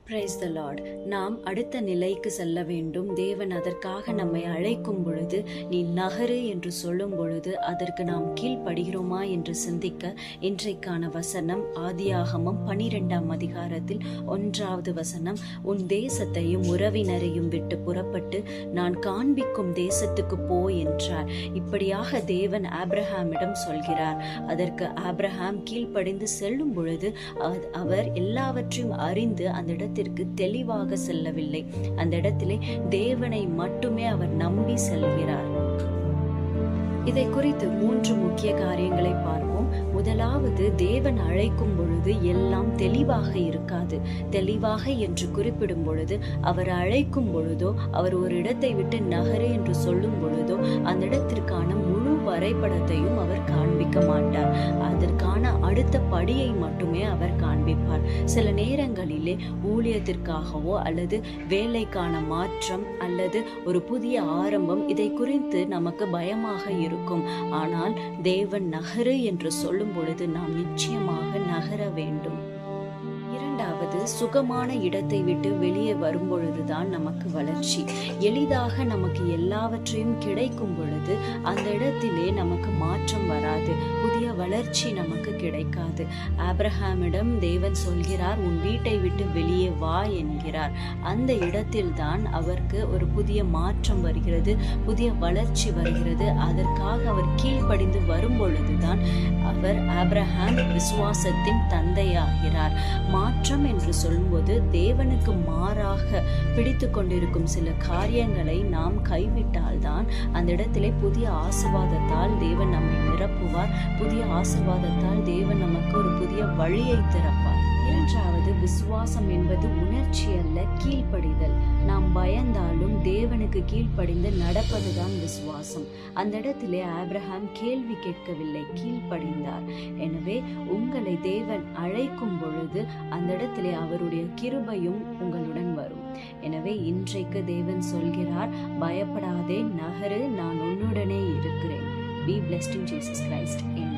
Praise the Lord. நாம் அடுத்த நிலைக்கு செல்ல வேண்டும். தேவன் அதற்காக நம்மை அழைக்கும் பொழுது, நீ நகரு என்று சொல்லும் பொழுது அதற்கு நாம் கீழ்ப்படுகிறோமா என்று சிந்திக்க இன்றைக்கான வசனம் ஆதியாகமம் 12ஆம் அதிகாரத்தில் 1வது வசனம். உன் தேசத்தையும் உறவினரையும் விட்டு புறப்பட்டு நான் காண்பிக்கும் தேசத்துக்கு போ என்றார். இப்படியாக தேவன் ஆபிரகாமிடம் சொல்கிறார். அதற்கு ஆபிரகாம் கீழ்ப்படிந்து செல்லும் பொழுது அவர் எல்லாவற்றையும் அறிந்து அந்த இடத்திற்கு தெளிவாக செல்லவில்லை. அந்த இடத்திலே தேவனை மட்டுமே அவர் நம்பி செல்கிறார். இதை குறித்து 3 முக்கிய காரியங்களை பார்ப்போம். முதலாவது, தேவன் அழைக்கும் பொழுது எல்லாம் தெளிவாக இருக்காது. தெளிவாக என்று குறிப்பிடும் பொழுது, அவர் அழைக்கும் பொழுதோ, அவர் ஒரு இடத்தை விட்டு நகரு என்று சொல்லும் பொழுதோ அந்த இடத்திற்கான முழு வரைபடத்தையும் அவர் காண்பிக்க மாட்டார். அதற்கான அடுத்த படியை மட்டுமே அவர் காண்பிப்பார். சில நேரங்களிலே ஊழியத்திற்காகவோ அல்லது வேலைக்கான மாற்றம் அல்லது ஒரு புதிய ஆரம்பம், இதை குறித்து நமக்கு பயமாக இருக்கும். ஆனால் தேவன் நகரு என்று சொல்லும் பொழுது நாம் நிச்சயமாக நகர வேண்டும். இரண்டாவது, சுகமான இடத்தை விட்டு வெளியே வரும் பொழுதுதான் நமக்கு வளர்ச்சி. எளிதாக நமக்கு எல்லாவற்றையும் கிடைக்கும் பொழுது அந்த இடத்திலே நமக்கு மாற்றம் வராது, புதிய வளர்ச்சி நமக்கு கிடைக்காது. ஆபிரகாமிடம் தேவன் சொல்கிறார், உன் வீட்டை விட்டு வெளியே வா என்கிறார். அந்த இடத்தில்தான் அவருக்கு ஒரு புதிய மாற்றம் வருகிறது, புதிய வளர்ச்சி வருகிறது. அதற்காக அவர் கீழ்ப்படிந்து வரும் பொழுதுதான் அவர் ஆபிரகாம் விசுவாசத்தின் தந்தையாகிறார். மாற்றம் என்று சொல்லும்போது தேவனுக்கு மாறாக பிடித்து கொண்டிருக்கும் சில காரியங்களை நாம் கைவிட்டால்தான் அந்த இடத்திலே புதிய ஆசீர்வாதத்தால் தேவன் நம்மை நிரப்புவார். புதிய ஆசீர்வாதத்தால் தேவன் நமக்கு ஒரு புதிய வழியை திறப்பார். இரண்டாவது, விசுவாசம் என்பது உணர்ச்சி அல்ல, கீழ்ப்படிதல். நாம் பயந்தாலும் தேவனுக்கு கீழ்ப்படிந்து நடப்பதுதான் விசுவாசம். அந்த இடத்திலே ஆபிரகாம் கேள்வி கேட்கவில்லை, கீழ்ப்படிந்தார். எனவே உங்களை தேவன் அழைக்கும் பொழுது அந்த இடத்திலே அவருடைய கிருபையும் உங்களுடன் வரும். எனவே இன்றைக்கு தேவன் சொல்கிறார், பயப்படாதே, நகரு, நான் உன்னுடனே இருக்கிறேன். Be blessed in Jesus Christ. Amen.